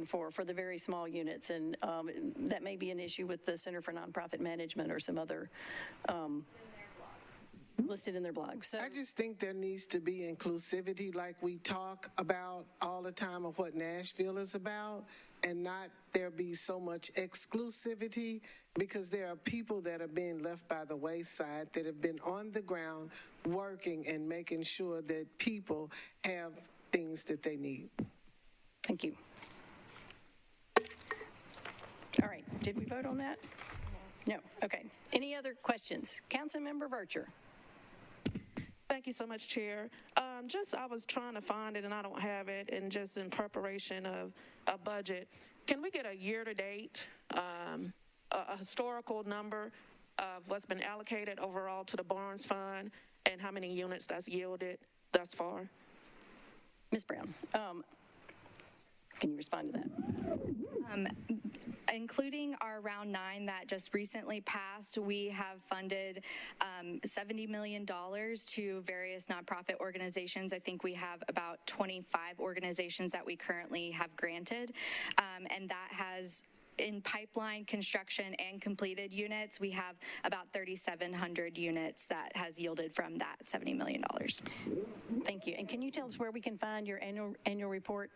for the very small units, and that may be an issue with the Center for Nonprofit Management or some other listed in their blog. So I just think there needs to be inclusivity, like we talk about all the time, of what Nashville is about, and not there be so much exclusivity, because there are people that are being left by the wayside that have been on the ground working and making sure that people have things that they need. Thank you. All right, did we vote on that? No, okay. Any other questions? Councilmember Vercher. Thank you so much, Chair. I was trying to find it and I don't have it, and just in preparation of a budget, can we get a year-to-date, a historical number of what's been allocated overall to the Barnes Fund and how many units that's yielded thus far? Ms. Brown, can you respond to that? Including our round 9 that just recently passed, we have funded $70 million to various nonprofit organizations. I think we have about 25 organizations that we currently have granted, and that has, in pipeline construction and completed units, we have about 3,700 units that has yielded from that $70 million. Thank you. And can you tell us where we can find your annual report?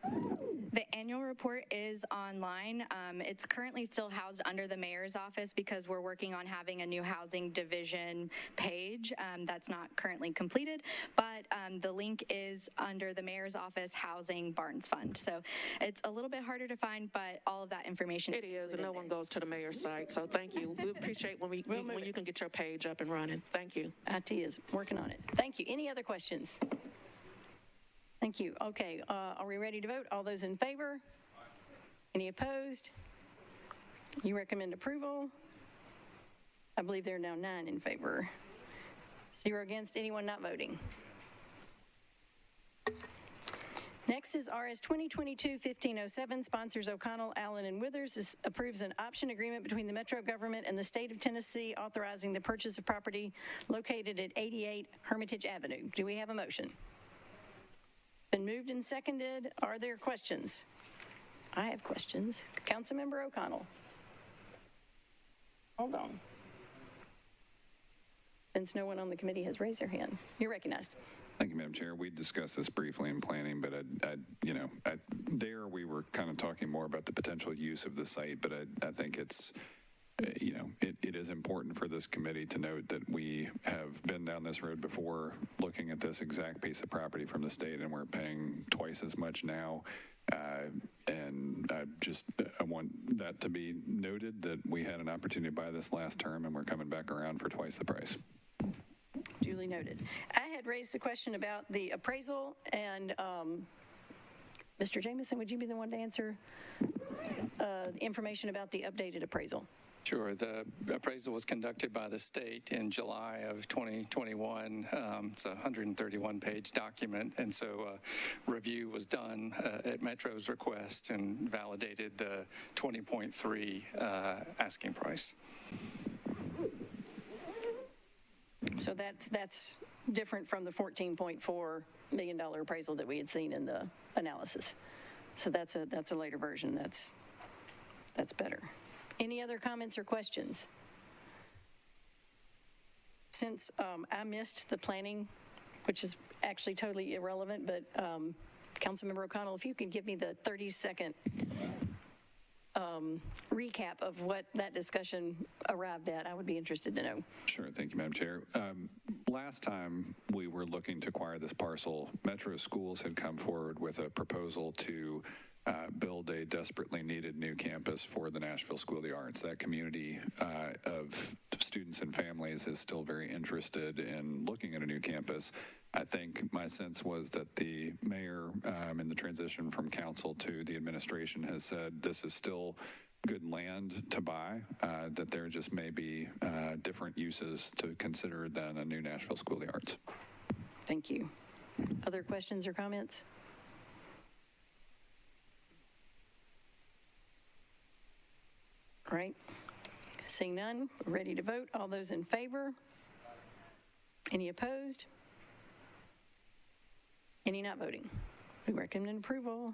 The annual report is online. It's currently still housed under the mayor's office because we're working on having a new housing division page that's not currently completed, but the link is under the mayor's office housing Barnes Fund. So it's a little bit harder to find, but all of that information is, and no one goes to the mayor's site. So thank you. We appreciate when when you can get your page up and running. Thank you. IT is working on it. Thank you. Any other questions? Thank you. Okay, are we ready to vote? All those in favor? Any opposed? You recommend approval? I believe there are now 9 in favor. 0 against, anyone not voting. Next is RS 2022-1507, sponsors O'Connell, Allen, and Withers. Approves an option agreement between the Metro government and the state of Tennessee authorizing the purchase of property located at 88 Hermitage Avenue. Do we have a motion? Been moved and seconded. Are there questions? I have questions. Councilmember O'Connell. Hold on. Since no one on the committee has raised their hand, you're recognized. Thank you, Madam Chair. We discussed this briefly in planning, but there we were kind of talking more about the potential use of the site, but I think it's, it is important for this committee to note that we have been down this road before, looking at this exact piece of property from the state, and we're paying twice as much now. And I want that to be noted, that we had an opportunity to buy this last term, and we're coming back around for twice the price. Duly noted. I had raised the question about the appraisal, and Mr. Jameson, would you be the one to answer information about the updated appraisal? Sure. The appraisal was conducted by the state in July of 2021. It's a 131-page document, and so review was done at Metro's request and validated the 20.3 asking price. So that's different from the $14.4 million appraisal that we had seen in the analysis. So that's a later version. That's better. Any other comments or questions? Since I missed the planning, which is actually totally irrelevant, but Councilmember O'Connell, if you could give me the 30-second recap of what that discussion arrived at, I would be interested to know. Sure. Thank you, Madam Chair. Last time we were looking to acquire this parcel, Metro Schools had come forward with a proposal to build a desperately needed new campus for the Nashville School of the Arts. That community of students and families is still very interested in looking at a new campus. I think my sense was that the mayor in the transition from council to the administration has said this is still good land to buy, that there just may be different uses to consider than a new Nashville School of the Arts. Thank you. Other questions or comments? All right. Seeing none, we're ready to vote. All those in favor? Any opposed? Any not voting? We recommend approval.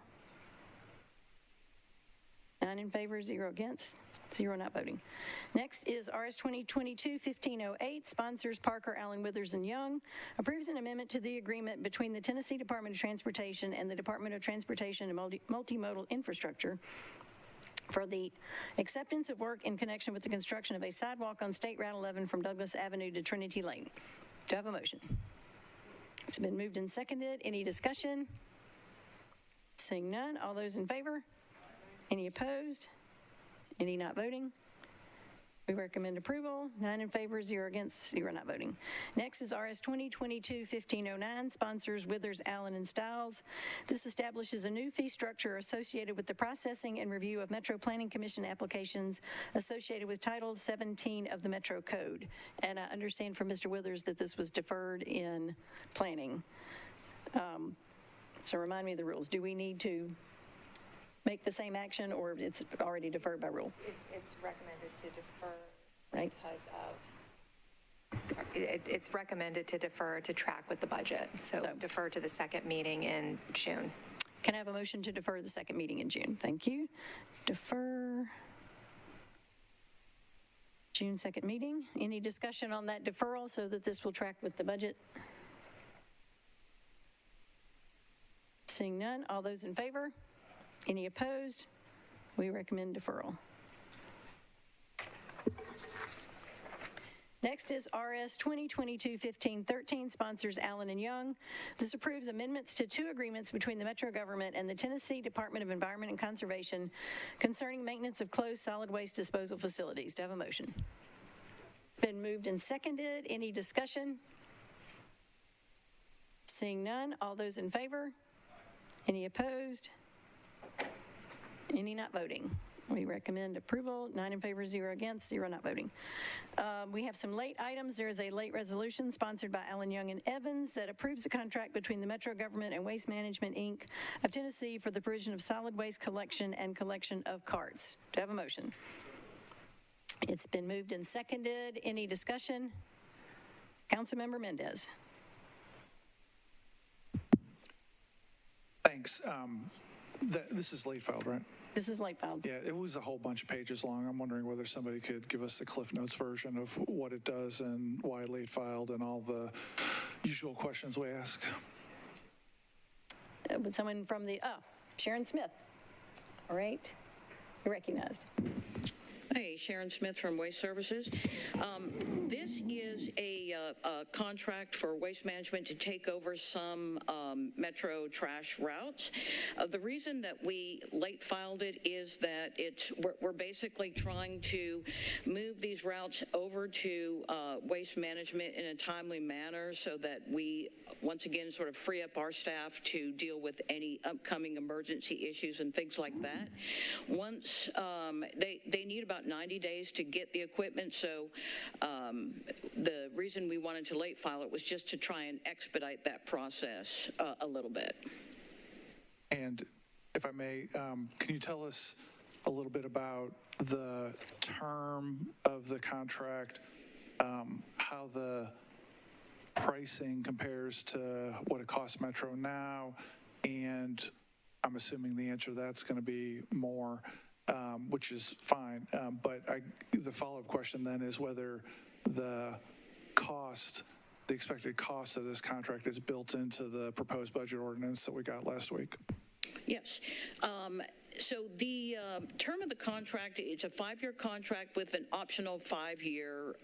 9 in favor, 0 against, 0 not voting. Next is RS 2022-1508, sponsors Parker, Allen, Withers, and Young, approves an amendment to the agreement between the Tennessee Department of Transportation and the Department of Transportation and Multimodal Infrastructure for the acceptance of work in connection with the construction of a sidewalk on State Route 11 from Douglas Avenue to Trinity Lane. Do I have a motion? It's been moved and seconded. Any discussion? Seeing none, all those in favor? Any opposed? Any not voting? We recommend approval. 9 in favor, 0 against, 0 not voting. Next is RS 2022-1509, sponsors Withers, Allen, and Stiles. This establishes a new fee structure associated with the processing and review of Metro Planning Commission applications associated with Title 17 of the Metro Code. And I understand from Mr. Withers that this was deferred in planning. So remind me of the rules. Do we need to make the same action, or it's already deferred by rule? It's recommended to defer Right. because of, it's recommended to defer to track with the budget. So it's defer to the second meeting in June. Can I have a motion to defer the second meeting in June? Thank you. Defer June 2nd meeting. Any discussion on that deferral so that this will track with the budget? Seeing none, all those in favor? Any opposed? We recommend deferral. Next is RS 2022-1513, sponsors Allen and Young. This approves amendments to 2 agreements between the Metro government and the Tennessee Department of Environment and Conservation concerning maintenance of closed solid waste disposal facilities. Do I have a motion? It's been moved and seconded. Any discussion? Seeing none, all those in favor? Any opposed? Any not voting? We recommend approval. 9 in favor, 0 against, 0 not voting. We have some late items. There is a late resolution sponsored by Allen, Young, and Evans that approves a contract between the Metro Government and Waste Management, Inc. of Tennessee for the provision of solid waste collection and collection of carts. Do I have a motion? It's been moved and seconded. Any discussion? Councilmember Mendez. Thanks. This is late filed, right? This is late filed. Yeah, it was a whole bunch of pages long. I'm wondering whether somebody could give us the Cliff Notes version of what it does and why late filed and all the usual questions we ask. Would someone from the, Sharon Smith. All right, you're recognized. Hey, Sharon Smith from Waste Services. This is a contract for Waste Management to take over some Metro trash routes. The reason that we late filed it is that we're basically trying to move these routes over to Waste Management in a timely manner so that we, once again, sort of free up our staff to deal with any upcoming emergency issues and things like that. Once they need about 90 days to get the equipment, so the reason we wanted to late file it was just to try and expedite that process a little bit. And if I may, can you tell us a little bit about the term of the contract, how the pricing compares to what it costs Metro now, and I'm assuming the answer to that's going to be more, which is fine. But the follow-up question then is whether the expected cost of this contract is built into the proposed budget ordinance that we got last week. Yes. So the term of the contract, it's a 5-year contract with an optional 5-year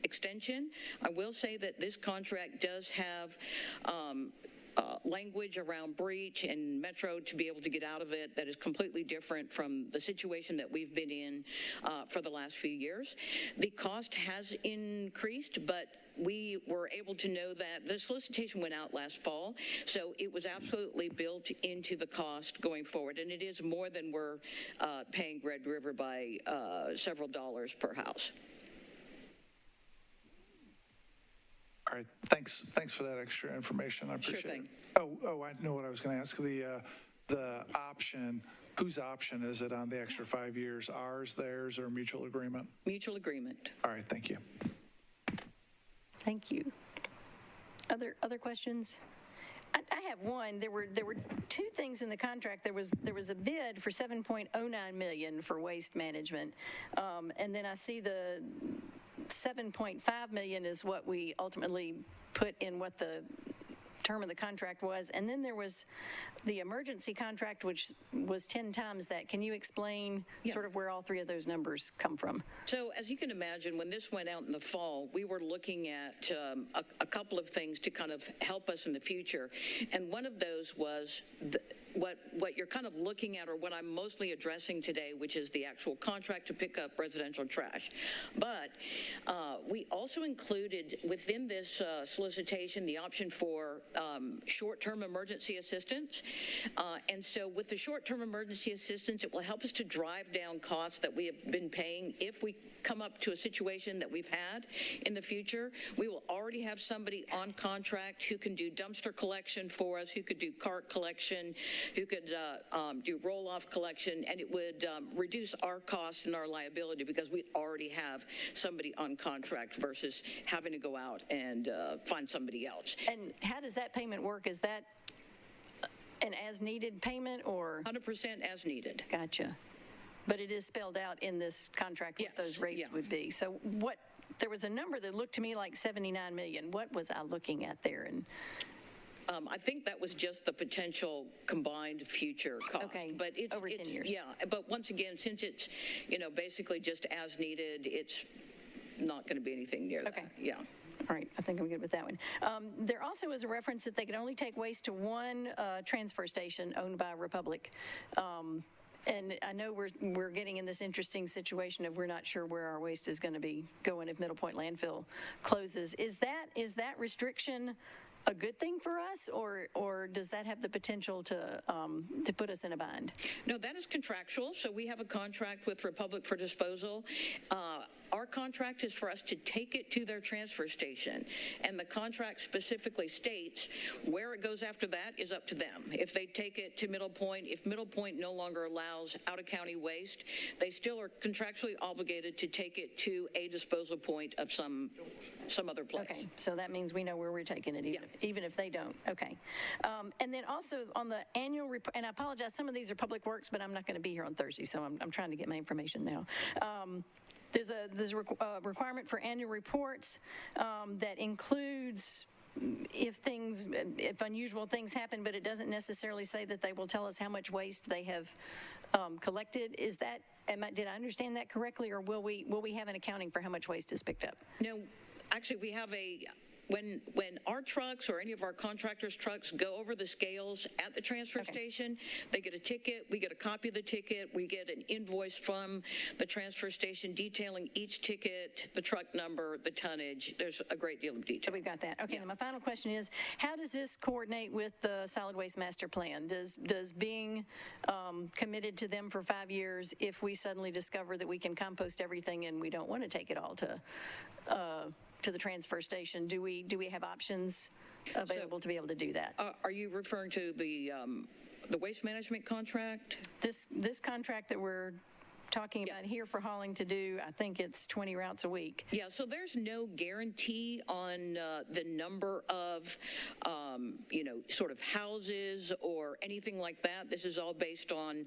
extension. I will say that this contract does have language around breach and Metro to be able to get out of it that is completely different from the situation that we've been in for the last few years. The cost has increased, but we were able to know that the solicitation went out last fall, so it was absolutely built into the cost going forward, and it is more than we're paying Red River by several dollars per house. All right, thanks for that extra information. I appreciate Sure thing. it. Oh, I know what I was going to ask. The option, whose option is it on the extra 5 years? Ours, theirs, or mutual agreement? Mutual agreement. All right, thank you. Thank you. Other questions? I have one. There were two things in the contract. There was a bid for $7.09 million for waste management, and then I see the $7.5 million is what we ultimately put in what the term of the contract was, and then there was the emergency contract, which was 10 times that. Can you explain sort of where all three of those numbers come from? So as you can imagine, when this went out in the fall, we were looking at a couple of things to kind of help us in the future, and one of those was what you're kind of looking at, or what I'm mostly addressing today, which is the actual contract to pick up residential trash. But we also included within this solicitation the option for short-term emergency assistance. And so with the short-term emergency assistance, it will help us to drive down costs that we have been paying if we come up to a situation that we've had in the future. We will already have somebody on contract who can do dumpster collection for us, who could do cart collection, who could do roll-off collection, and it would reduce our cost and our liability because we already have somebody on contract versus having to go out and find somebody else. And how does that payment work? Is that an as-needed payment or? 100% as needed. Gotcha. But it is spelled out in this contract what those rates would be. So there was a number that looked to me like $79 million. What was I looking at there? And I think that was just the potential combined future cost. Okay, but it's over 10 years. Yeah, but once again, since it's, basically just as needed, it's not going to be anything near that. Yeah. All right, I think I'm good with that one. There also was a reference that they could only take waste to one transfer station owned by Republic. And I know we're getting in this interesting situation of we're not sure where our waste is going to be going if Middle Point landfill closes. Is that restriction a good thing for us, or does that have the potential to put us in a bind? No, that is contractual. So we have a contract with Republic for disposal. Our contract is for us to take it to their transfer station, and the contract specifically states where it goes after that is up to them. If they take it to Middle Point, if Middle Point no longer allows out-of-county waste, they still are contractually obligated to take it to a disposal point of some other place. Okay, so that means we know where we're taking it, even if they don't. Okay. And then also on the annual report, and I apologize, some of these are public works, but I'm not going to be here on Thursday, so I'm trying to get my information now. There's a requirement for annual reports that includes if unusual things happen, but it doesn't necessarily say that they will tell us how much waste they have collected. Is that, did I understand that correctly, or will we have an accounting for how much waste is picked up? No, actually, we have when our trucks or any of our contractors' trucks go over the scales at the transfer station, they get a ticket, we get a copy of the ticket, we get an invoice from the transfer station detailing each ticket, the truck number, the tonnage. There's a great deal of detail. So we've got that. Okay, and my final question is, how does this coordinate with the solid waste master plan? Does being committed to them for 5 years, if we suddenly discover that we can compost everything and we don't want to take it all to the transfer station, do we have options available to be able to do that? Are you referring to the waste management contract? This contract that we're talking about here for hauling to do, I think it's 20 routes a week. Yeah, so there's no guarantee on the number of, sort of houses or anything like that. This is all based on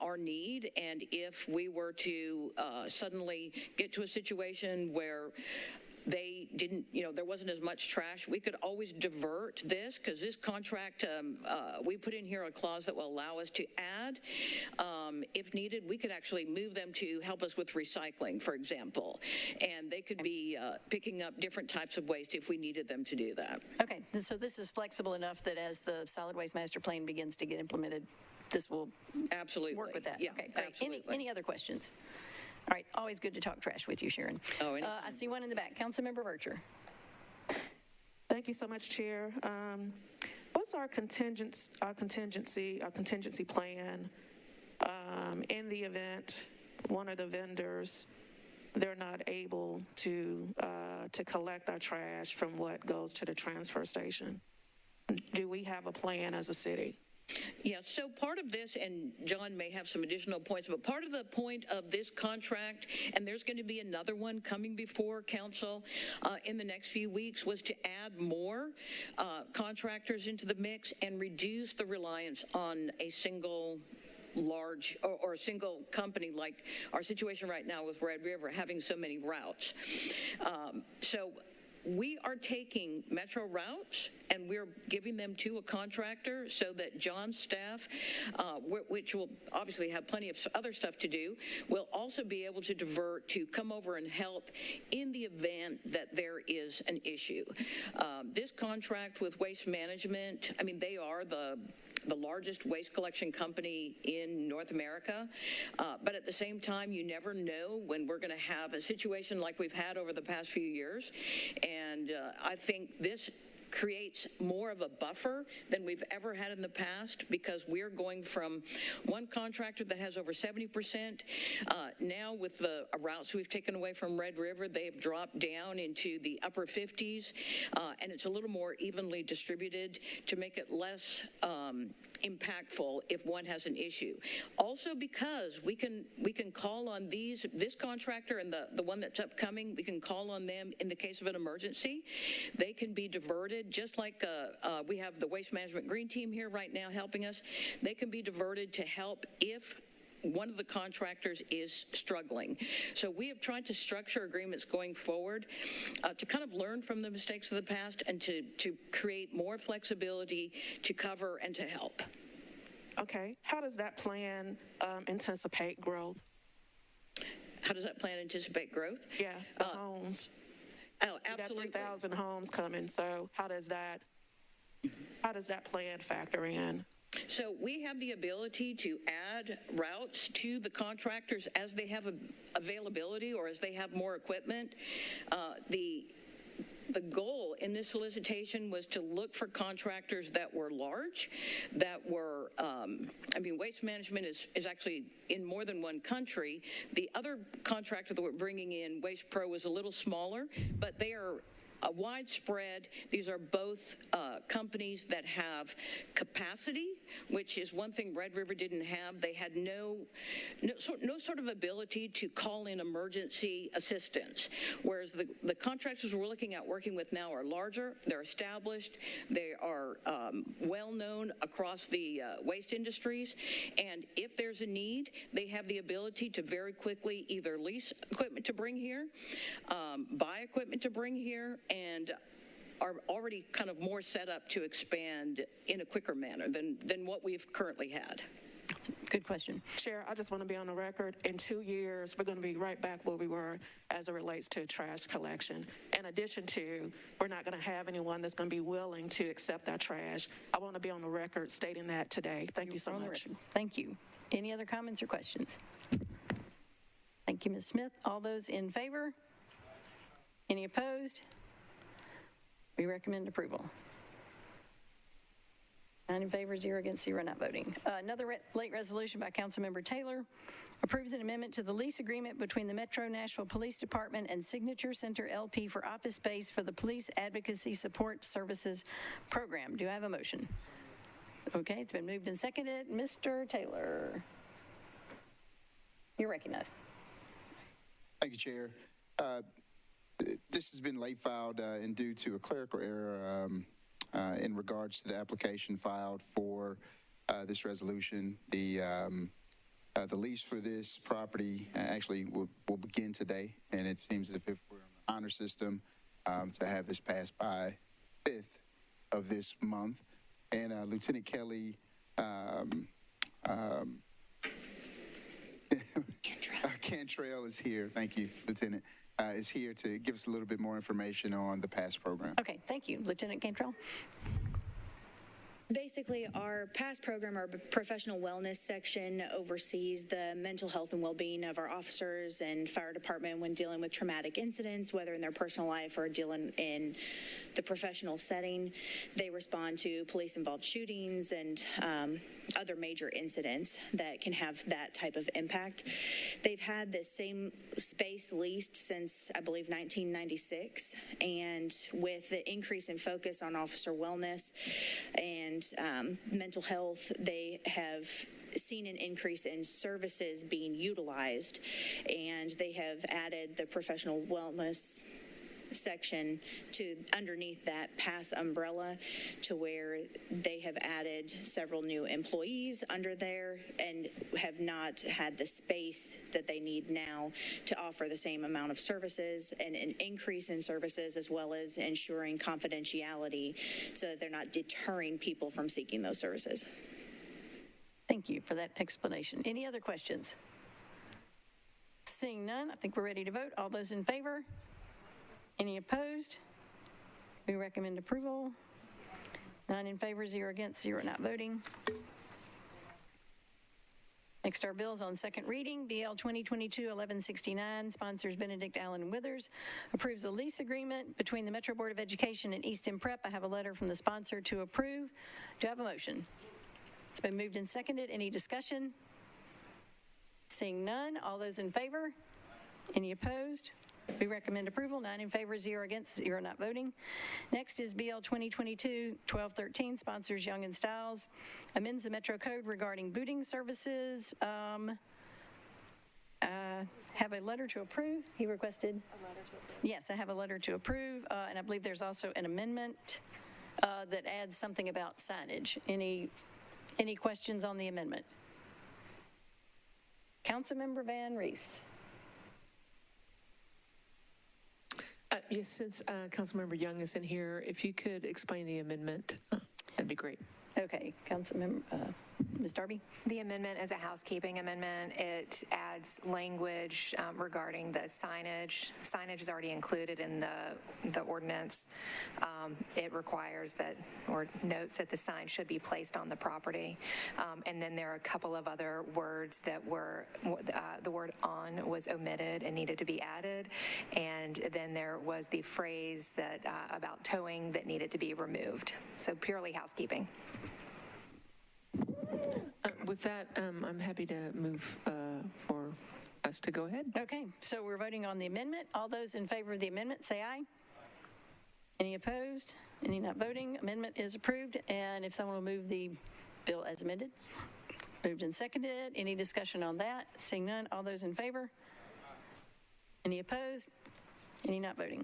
our need, and if we were to suddenly get to a situation where they didn't, there wasn't as much trash, we could always divert this, because this contract, we put in here a clause that will allow us to add, if needed, we could actually move them to help us with recycling, for example, and they could be picking up different types of waste if we needed them to do that. Okay, so this is flexible enough that as the solid waste master plan begins to get implemented, this will absolutely work with that. Yeah, okay, great. Absolutely. Any other questions? All right, always good to talk trash with you, Sharon. Oh, I see one in the back. Councilmember Vercher. Thank you so much, Chair. What's our contingency plan in the event one of the vendors, they're not able to collect our trash from what goes to the transfer station? Do we have a plan as a city? Yeah, so part of this, and John may have some additional points, but part of the point of this contract, and there's going to be another one coming before council in the next few weeks, was to add more contractors into the mix and reduce the reliance on a single large or a single company, like our situation right now with Red River having so many routes. So we are taking metro routes and we're giving them to a contractor so that John's staff, which will obviously have plenty of other stuff to do, will also be able to divert to come over and help in the event that there is an issue. This contract with Waste Management, I mean, they are the largest waste collection company in North America. But at the same time, you never know when we're going to have a situation like we've had over the past few years. And I think this creates more of a buffer than we've ever had in the past, because we're going from one contractor that has over 70%. Now with the routes we've taken away from Red River, they've dropped down into the upper 50s, and it's a little more evenly distributed to make it less impactful if one has an issue. Also, because we can call on this contractor and the one that's upcoming, we can call on them in the case of an emergency. They can be diverted, just like we have the Waste Management Green Team here right now helping us. They can be diverted to help if one of the contractors is struggling. So we have tried to structure agreements going forward to kind of learn from the mistakes of the past and to create more flexibility to cover and to help. Okay. How does that plan anticipate growth? How does that plan anticipate growth? Yeah, the homes. Oh, absolutely. You got 3,000 homes coming, so how does that plan factor in? So we have the ability to add routes to the contractors as they have availability or as they have more equipment. The goal in this solicitation was to look for contractors that were large, that were, Waste Management is actually in more than one country. The other contractor that we're bringing in, Waste Pro, was a little smaller, but they are a widespread. These are both companies that have capacity, which is one thing Red River didn't have. They had no sort of ability to call in emergency assistance, whereas the contractors we're looking at working with now are larger, they're established, they are well known across the waste industries, and if there's a need, they have the ability to very quickly either lease equipment to bring here, buy equipment to bring here, and are already kind of more set up to expand in a quicker manner than what we've currently had. That's a good question. Chair, I just want to be on the record. In 2 years, we're going to be right back where we were as it relates to trash collection. In addition to, we're not going to have anyone that's going to be willing to accept our trash. I want to be on the record stating that today. Thank you so much. Thank you. Any other comments or questions? Thank you, Ms. Smith. All those in favor? Any opposed? We recommend approval. 9 in favor, 0 against, 0 not voting. Another late resolution by Councilmember Taylor approves an amendment to the lease agreement between the Metro Nashville Police Department and Signature Center LP for office space for the Police Advocacy Support Services Program. Do I have a motion? Okay, it's been moved and seconded. Mr. Taylor, you're recognized. Thank you, Chair. This has been late filed and due to a clerical error in regards to the application filed for this resolution. The lease for this property actually will begin today, and it seems as if we're on the honor system to have this passed by 5th of this month. And Lieutenant Kelly Cantrell is here. Thank you, Lieutenant. Is here to give us a little bit more information on the PASS program. Okay, thank you. Lieutenant Cantrell. Basically, our PASS program, our professional wellness section, oversees the mental health and well-being of our officers and fire department when dealing with traumatic incidents, whether in their personal life or dealing in the professional setting. They respond to police-involved shootings and other major incidents that can have that type of impact. They've had this same space leased since, I believe, 1996, and with the increase in focus on officer wellness and mental health, they have seen an increase in services being utilized, and they have added the professional wellness section to underneath that pass umbrella, to where they have added several new employees under there and have not had the space that they need now to offer the same amount of services, and an increase in services, as well as ensuring confidentiality so that they're not deterring people from seeking those services. Thank you for that explanation. Any other questions? Seeing none, I think we're ready to vote. All those in favor? Any opposed? We recommend approval. 9 in favor, 0 against, 0 not voting. Next, our bills on second reading. BL 2022-1169, sponsors Benedict Allen Withers, approves a lease agreement between the Metro Board of Education and East End Prep. I have a letter from the sponsor to approve. Do I have a motion? It's been moved and seconded. Any discussion? Seeing none, all those in favor? Any opposed? We recommend approval. 9 in favor, 0 against, 0 not voting. Next is BL 2022-1213, sponsors Young and Stiles, amends the Metro Code regarding booting services. Have a letter to approve. He requested a letter to approve. Yes, I have a letter to approve, and I believe there's also an amendment that adds something about signage. Any questions on the amendment? Councilmember Van Rees. Yes, since Councilmember Young is in here, if you could explain the amendment, that'd be great. Okay, Councilmember, Ms. Darby? The amendment is a housekeeping amendment. It adds language regarding the signage. Signage is already included in the ordinance. It requires that, or notes that the sign should be placed on the property. And then there are a couple of other words that were, the word on was omitted and needed to be added. And then there was the phrase that about towing that needed to be removed. So purely housekeeping. With that, I'm happy to move for us to go ahead. Okay, so we're voting on the amendment. All those in favor of the amendment, say aye. Any opposed? Any not voting? Amendment is approved. And if someone will move the bill as amended. Moved and seconded. Any discussion on that? Seeing none, all those in favor? Any opposed? Any not voting?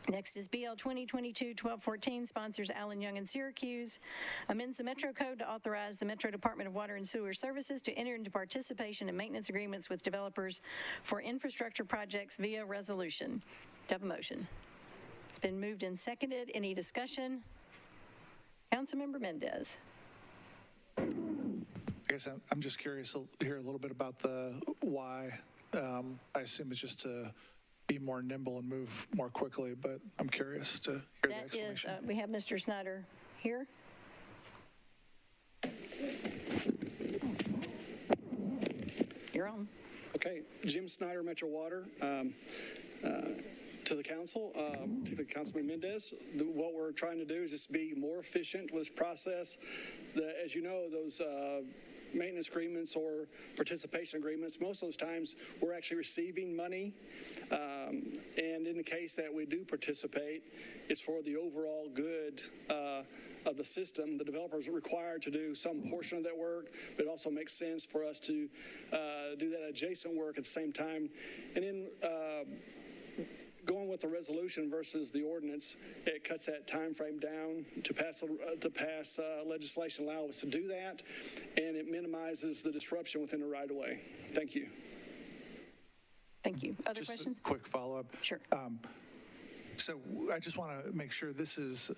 Next is BL 2022-1214, sponsors Allen Young and Syracuse, amends the Metro Code to authorize the Metro Department of Water and Sewer Services to enter into participation and maintenance agreements with developers for infrastructure projects via resolution. Do I have a motion? It's been moved and seconded. Any discussion? Councilmember Mendez. I guess I'm just curious to hear a little bit about the why. I assume it's just to be more nimble and move more quickly, but I'm curious to hear the explanation. That is, we have Mr. Snyder here. You're on. Okay, Jim Snyder, Metro Water. To the council, particularly Councilman Mendez, what we're trying to do is just be more efficient with this process. As you know, those maintenance agreements or participation agreements, most of those times we're actually receiving money. And in the case that we do participate, it's for the overall good of the system. The developers are required to do some portion of that work, but it also makes sense for us to do that adjacent work at the same time. And then going with the resolution versus the ordinance, it cuts that time frame down to pass legislation allow us to do that, and it minimizes the disruption within the right-of-way. Thank you. Thank you. Other just questions? A quick follow-up. Sure. So I just want to make sure this is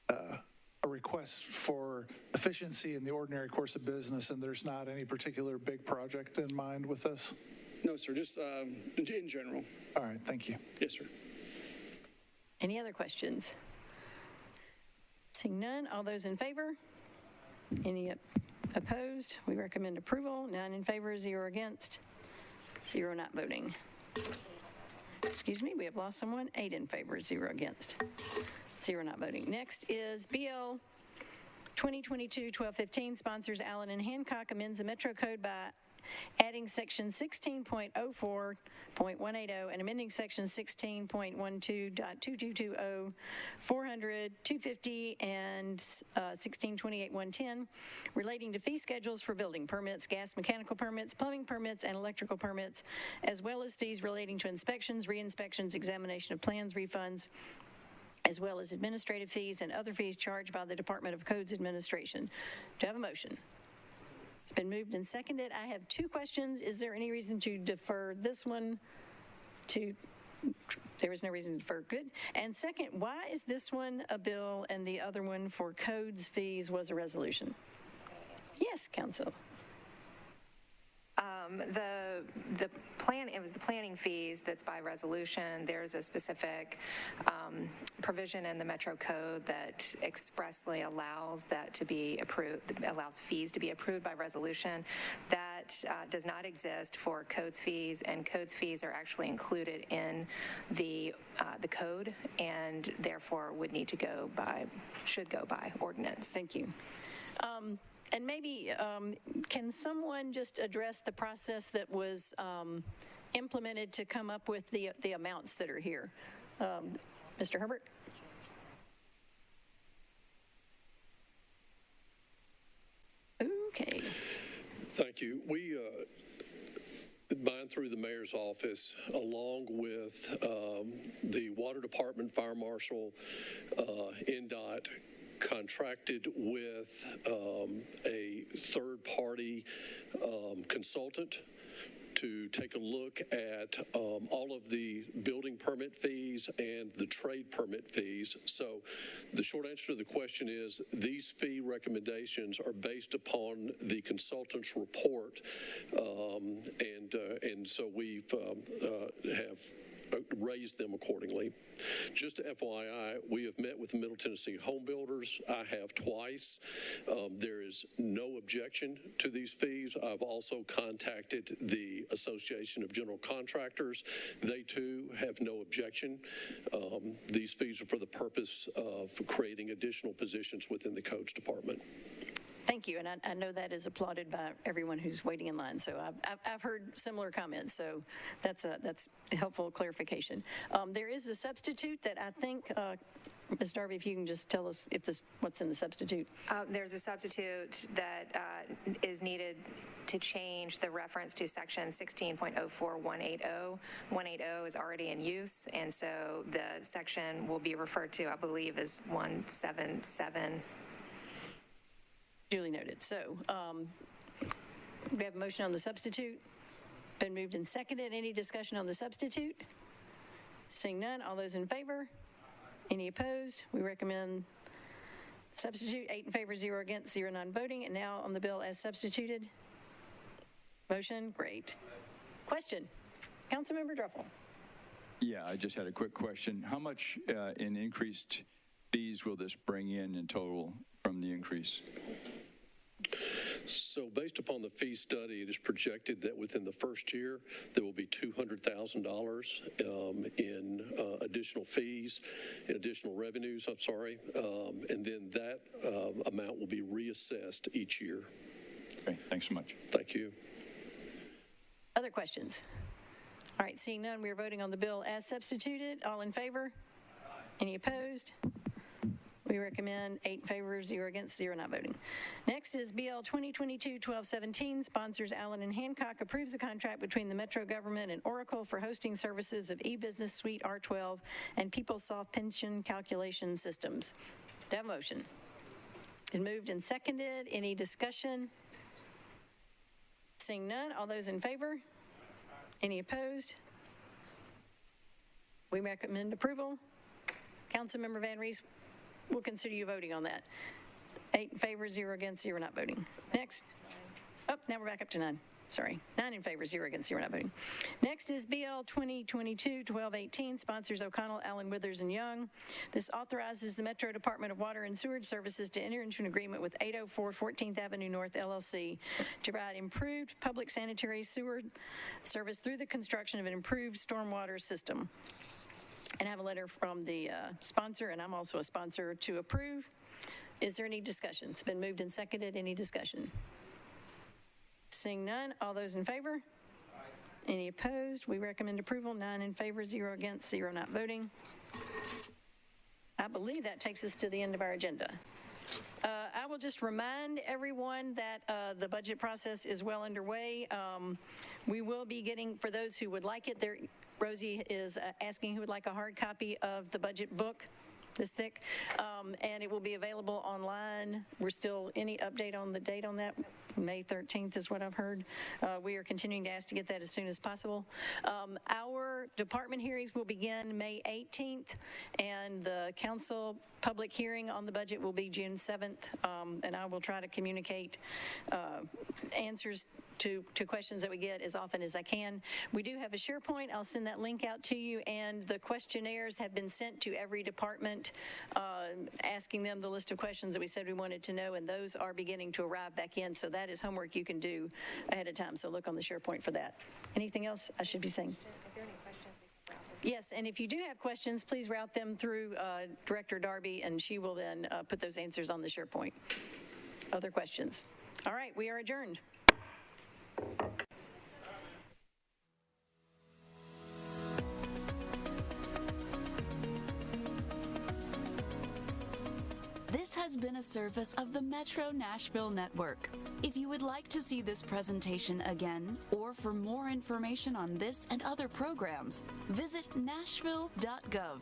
a request for efficiency in the ordinary course of business, and there's not any particular big project in mind with this? No, sir, just in general. All right, thank you. Yes, sir. Any other questions? Seeing none, all those in favor? Any opposed? We recommend approval. 9 in favor, 0 against, 0 not voting. Excuse me, we have lost someone. 8 in favor, 0 against, 0 not voting. Next is BL 2022-1215, sponsors Allen and Hancock, amends the Metro Code by adding section 16.04.180 and amending section 16.12.2220, 400, 250, and 1628.110 relating to fee schedules for building permits, gas mechanical permits, plumbing permits, and electrical permits, as well as fees relating to inspections, re-inspections, examination of plans, refunds, as well as administrative fees and other fees charged by the Department of Codes Administration. Do I have a motion? It's been moved and seconded. I have two questions. Is there any reason to defer this one to, there is no reason to defer, good. And second, why is this one a bill and the other one for codes fees was a resolution? Yes, Council. The plan, it was the planning fees that's by resolution. There's a specific provision in the Metro Code that expressly allows that to be approved, allows fees to be approved by resolution. That does not exist for codes fees, and codes fees are actually included in the code, and therefore would need to go by, should go by ordinance. Thank you. And maybe, can someone just address the process that was implemented to come up with the amounts that are here? Mr. Herbert? Okay. Thank you. We, buying through the mayor's office, along with the water department, fire marshal, NDOT, contracted with a third-party consultant to take a look at all of the building permit fees and the trade permit fees. So the short answer to the question is these fee recommendations are based upon the consultant's report, and so we've have raise them accordingly. Just to FYI, we have met with the Middle Tennessee home builders. I have twice. There is no objection to these fees. I've also contacted the Association of General Contractors. They too have no objection. These fees are for the purpose of creating additional positions within the Codes Department. Thank you, and I know that is applauded by everyone who's waiting in line. So I've heard similar comments. So that's a helpful clarification. There is a substitute that I think, Ms. Darby, if you can just tell us if what's in the substitute. There's a substitute that is needed to change the reference to section 16.04.180. 180 is already in use, and so the section will be referred to, I believe, as 177. Duly noted. So we have a motion on the substitute. Been moved and seconded. Any discussion on the substitute? Seeing none, all those in favor? Any opposed? We recommend substitute. 8 in favor, 0 against, 0 non-voting. And now on the bill as substituted. Motion, great. Question, Councilmember Druffel. Yeah, I just had a quick question. How much in increased fees will this bring in total from the increase? So based upon the fee study, it is projected that within the first year, there will be $200,000 in additional fees, additional revenues, I'm sorry, and then that amount will be reassessed each year. Okay, thanks so much. Thank you. Other questions? All right, seeing none, we are voting on the bill as substituted. All in favor? Any opposed? We recommend 8 in favor, 0 against, 0 not voting. Next is BL 2022-1217. Sponsors Allen and Hancock approves a contract between the Metro government and Oracle for hosting services of eBusiness Suite R12 and PeopleSoft pension calculation systems. Do I have a motion? Been moved and seconded. Any discussion? Seeing none, all those in favor? Any opposed? We recommend approval. Councilmember Van Rees, we'll consider you voting on that. 8 in favor, 0 against, 0 not voting. Next. Oh, now we're back up to 9. Sorry. 9 in favor, 0 against, 0 not voting. Next is BL 2022-1218. Sponsors O'Connell, Allen, Withers, and Young. This authorizes the Metro Department of Water and Sewerage Services to enter into an agreement with 804 14th Avenue North, LLC, to provide improved public sanitary sewer service through the construction of an improved stormwater system. And I have a letter from the sponsor, and I'm also a sponsor, to approve. Is there any discussion? It's been moved and seconded. Any discussion? Seeing none, all those in favor? Any opposed? We recommend approval. 9 in favor, 0 against, 0 not voting. I believe that takes us to the end of our agenda. I will just remind everyone that the budget process is well underway. We will be getting, for those who would like it, Rosie is asking who would like a hard copy of the budget book this thick, and it will be available online. We're still, any update on the date on that? May 13th is what I've heard. We are continuing to ask to get that as soon as possible. Our department hearings will begin May 18th, and the council public hearing on the budget will be June 7th, and I will try to communicate answers to questions that we get as often as I can. We do have a SharePoint. I'll send that link out to you, and the questionnaires have been sent to every department, asking them the list of questions that we said we wanted to know, and those are beginning to arrive back in, so that is homework you can do ahead of time, so look on the SharePoint for that. Anything else I should be saying? Yes, and if you do have questions, please route them through Director Darby, and she will then put those answers on the SharePoint. Other questions? All right, we are adjourned. This has been a service of the Metro Nashville Network. If you would like to see this presentation again, or for more information on this and other programs, visit nashville.gov.